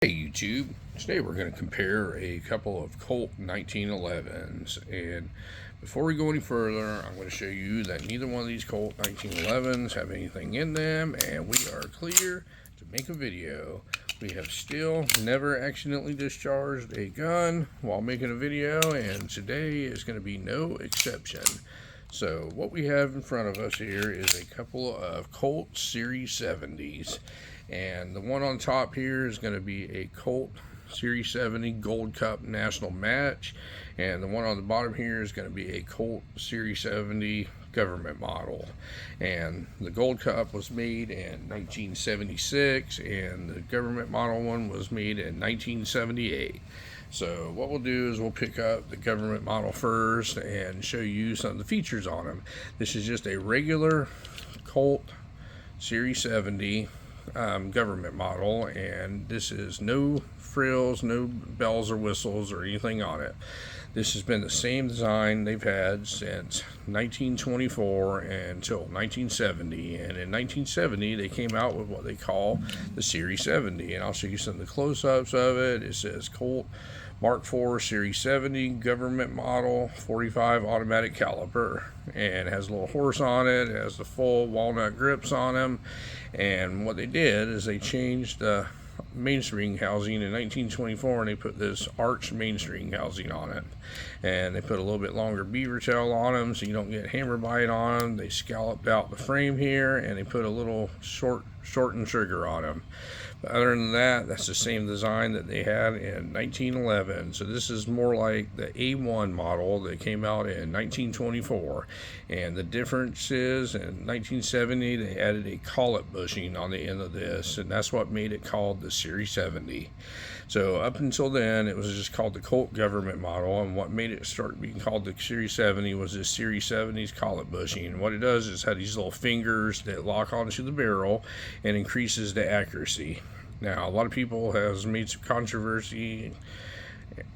Hey YouTube, today we're going to compare a couple of Colt 1911s, and before we go any further I'm going to show you that neither one of these Colt 1911s have anything in them and we are clear to make a video. We have still never accidentally discharged a gun while making a video, and today is going to be no exception. So what we have in front of us here is a couple of Colt Series 70s. And the one on top here is going to be a Colt Series 70 Gold Cup National Match. And the one on the bottom here is going to be a Colt Series 70 government model. And the Gold Cup was made in 1976 and the government model one was made in 1978. So what we'll do is we'll pick up the government model first and show you some of the features on them. This is just a regular Colt Series 70 government model, and this is no frills, no bells or whistles or anything on it. This has been the same design they've had since 1924 until 1970, and in 1970 they came out with what they call the Series 70, and I'll show you some of the close-ups of it. It says Colt Mark IV Series 70 government model 45 automatic caliber, and it has a little horse on it. It has the full walnut grips on them, and what they did is they changed the mainspring housing in 1924 and they put this arched mainspring housing on it, and they put a little bit longer beaver tail on them so you don't get hammer bite on them. They scalloped out the frame here and they put a little shortened trigger on them. But other than that, that's the same design that they had in 1911. So this is more like the A1 model that came out in 1924. And the difference is in 1970 they added a collet bushing on the end of this, and that's what made it called the Series 70. So up until then it was just called the Colt government model, and what made it start being called the Series 70 was this Series 70's collet bushing. And what it does is have these little fingers that lock onto the barrel and increases the accuracy. Now, a lot of people has made some controversy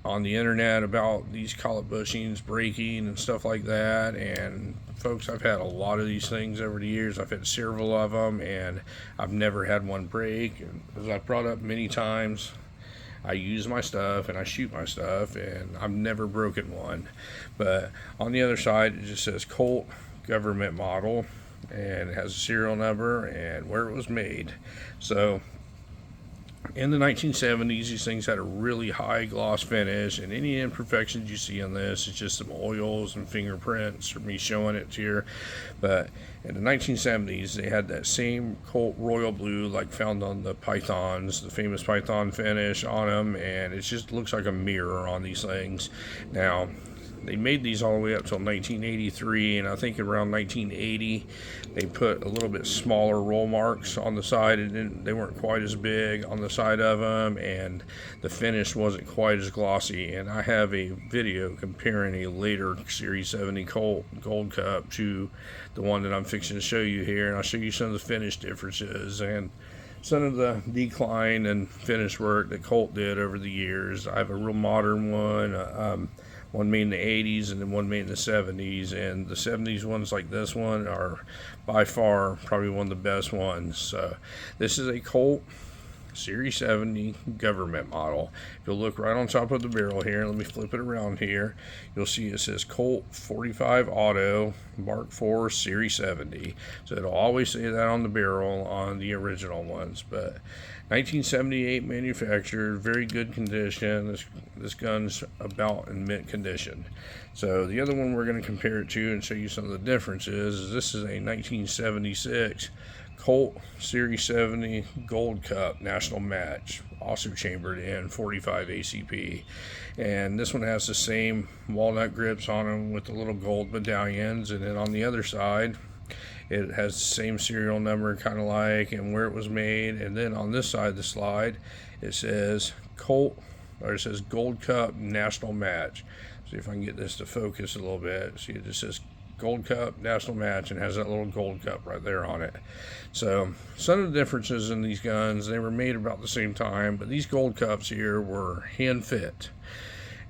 on the internet about these collet bushings breaking and stuff like that, and folks, I've had a lot of these things over the years. I've had several of them and I've never had one break. And as I've brought up many times, I use my stuff and I shoot my stuff and I've never broken one. But on the other side it just says Colt government model, and it has a serial number and where it was made. So in the 1970s, these things had a really high gloss finish, and any imperfections you see on this is just some oils and fingerprints for me showing it to you. But in the 1970s, they had that same Colt royal blue like found on the Pythons, the famous Python finish on them, and it just looks like a mirror on these things. Now, they made these all the way up till 1983, and I think around 1980 they put a little bit smaller roll marks on the side, and they weren't quite as big on the side of them, and the finish wasn't quite as glossy. And I have a video comparing a later Series 70 Colt Gold Cup to the one that I'm fixing to show you here, and I'll show you some of the finish differences and some of the decline and finish work that Colt did over the years. I have a real modern one made in the 80s and then one made in the 70s, and the 70s ones like this one are by far probably one of the best ones. So this is a Colt Series 70 government model. If you'll look right on top of the barrel here, let me flip it around here, you'll see it says Colt 45 Auto Mark IV Series 70. So it'll always say that on the barrel on the original ones. But 1978 manufactured, very good condition. This gun's about in mint condition. So the other one we're going to compare it to and show you some of the differences is this is a 1976 Colt Series 70 Gold Cup National Match, also chambered in 45 ACP. And this one has the same walnut grips on them with the little gold medallions, and then on the other side it has the same serial number kind of like and where it was made. And then on this side of the slide it says Colt, or it says Gold Cup National Match. See if I can get this to focus a little bit. See, it just says Gold Cup National Match and has that little gold cup right there on it. So some of the differences in these guns, they were made about the same time, but these gold cups here were hand fit.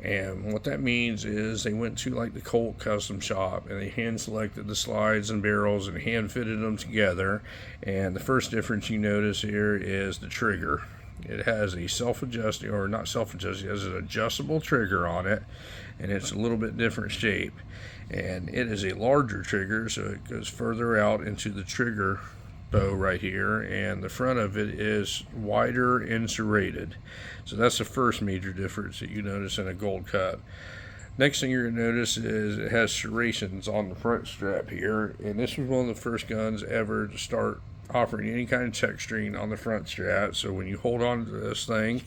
And what that means is they went to like the Colt custom shop and they hand selected the slides and barrels and hand fitted them together. And the first difference you notice here is the trigger. It has a self-adjusting, or not self-adjusting, it has an adjustable trigger on it, and it's a little bit different shape. And it is a larger trigger, so it goes further out into the trigger bow right here, and the front of it is wider and serrated. So that's the first major difference that you notice in a Gold Cup. Next thing you're going to notice is it has serrations on the front strap here, and this was one of the first guns ever to start offering any kind of texturing on the front strap. So when you hold on to this thing,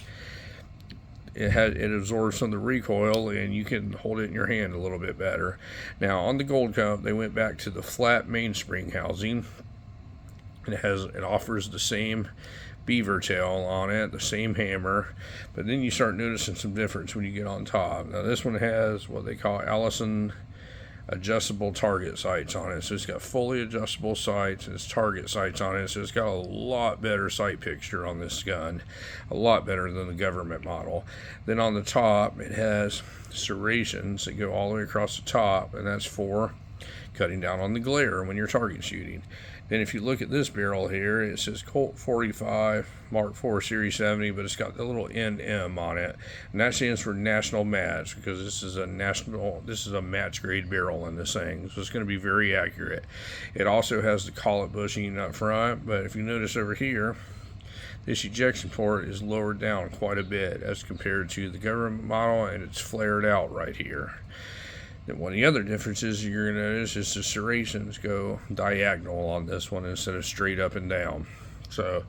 it absorbs some of the recoil, and you can hold it in your hand a little bit better. Now on the Gold Cup, they went back to the flat mainspring housing. It offers the same beaver tail on it, the same hammer, but then you start noticing some difference when you get on top. Now this one has what they call Allison adjustable target sights on it, so it's got fully adjustable sights and it's target sights on it, so it's got a lot better sight picture on this gun, a lot better than the government model. Then on the top it has serrations that go all the way across the top, and that's for cutting down on the glare when you're target shooting. Then if you look at this barrel here, it says Colt 45 Mark IV Series 70, but it's got the little NM on it, and that stands for National Match, because this is a match grade barrel in this thing, so it's going to be very accurate. It also has the collet bushing up front, but if you notice over here, this ejection port is lowered down quite a bit as compared to the government model, and it's flared out right here. Then one of the other differences you're going to notice is the serrations go diagonal on this one instead of straight up and down. So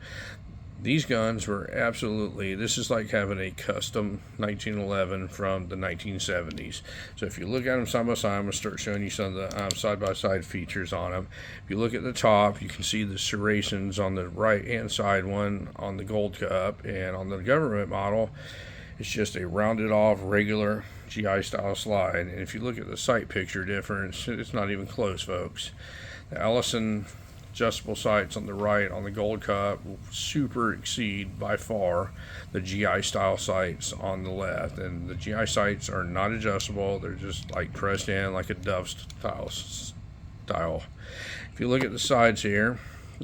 these guns were absolutely, this is like having a custom 1911 from the 1970s. So if you look at them side by side, I'm going to start showing you some of the side-by-side features on them. If you look at the top, you can see the serrations on the right-hand side one on the Gold Cup, and on the government model, it's just a rounded off regular GI style slide. And if you look at the sight picture difference, it's not even close, folks. The Allison adjustable sights on the right on the Gold Cup will super exceed by far the GI style sights on the left, and the GI sights are not adjustable, they're just like pressed in like a dove style. If you look at the sides here,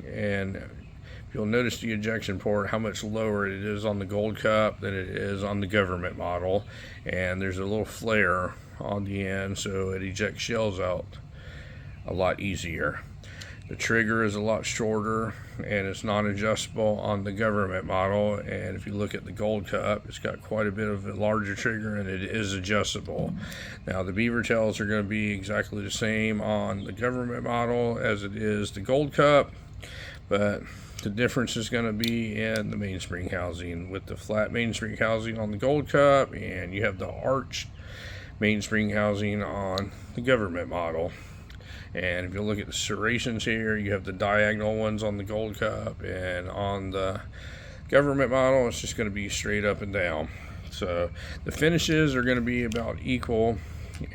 and you'll notice the ejection port, how much lower it is on the Gold Cup than it is on the government model, and there's a little flare on the end, so it ejects shells out a lot easier. The trigger is a lot shorter, and it's non-adjustable on the government model, and if you look at the Gold Cup, it's got quite a bit of a larger trigger, and it is adjustable. Now the beaver tails are going to be exactly the same on the government model as it is the Gold Cup, but the difference is going to be in the mainspring housing, with the flat mainspring housing on the Gold Cup, and you have the arched mainspring housing on the government model. And if you look at the serrations here, you have the diagonal ones on the Gold Cup, and on the government model, it's just going to be straight up and down. So the finishes are going to be about equal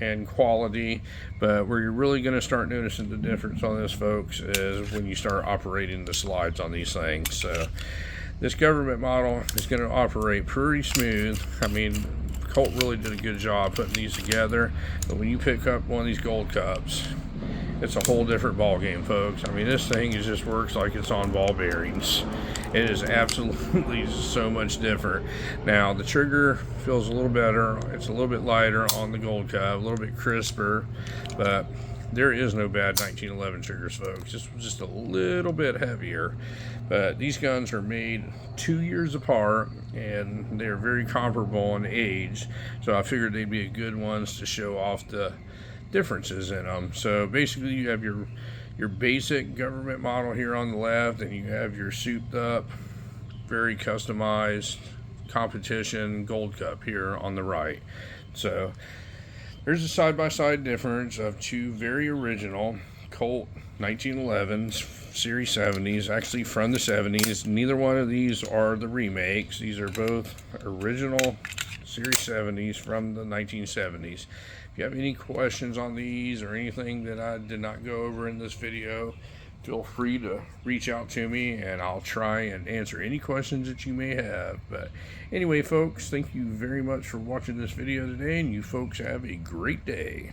and quality, but where you're really going to start noticing the difference on this, folks, is when you start operating the slides on these things. So this government model is going to operate pretty smooth. I mean, Colt really did a good job putting these together, but when you pick up one of these Gold Cups, it's a whole different ball game, folks. I mean, this thing just works like it's on ball bearings. It is absolutely so much different. Now the trigger feels a little better, it's a little bit lighter on the Gold Cup, a little bit crisper, but there is no bad 1911 triggers, folks. Just a little bit heavier, but these guns are made 2 years apart, and they're very comparable in age, so I figured they'd be good ones to show off the differences in them. So basically you have your basic government model here on the left, and you have your souped up, very customized competition Gold Cup here on the right. So there's a side-by-side difference of two very original Colt 1911s Series 70s, actually from the 70s. Neither one of these are the remakes. These are both original Series 70s from the 1970s. If you have any questions on these or anything that I did not go over in this video, feel free to reach out to me, and I'll try and answer any questions that you may have. But anyway, folks, thank you very much for watching this video today, and you folks have a great day.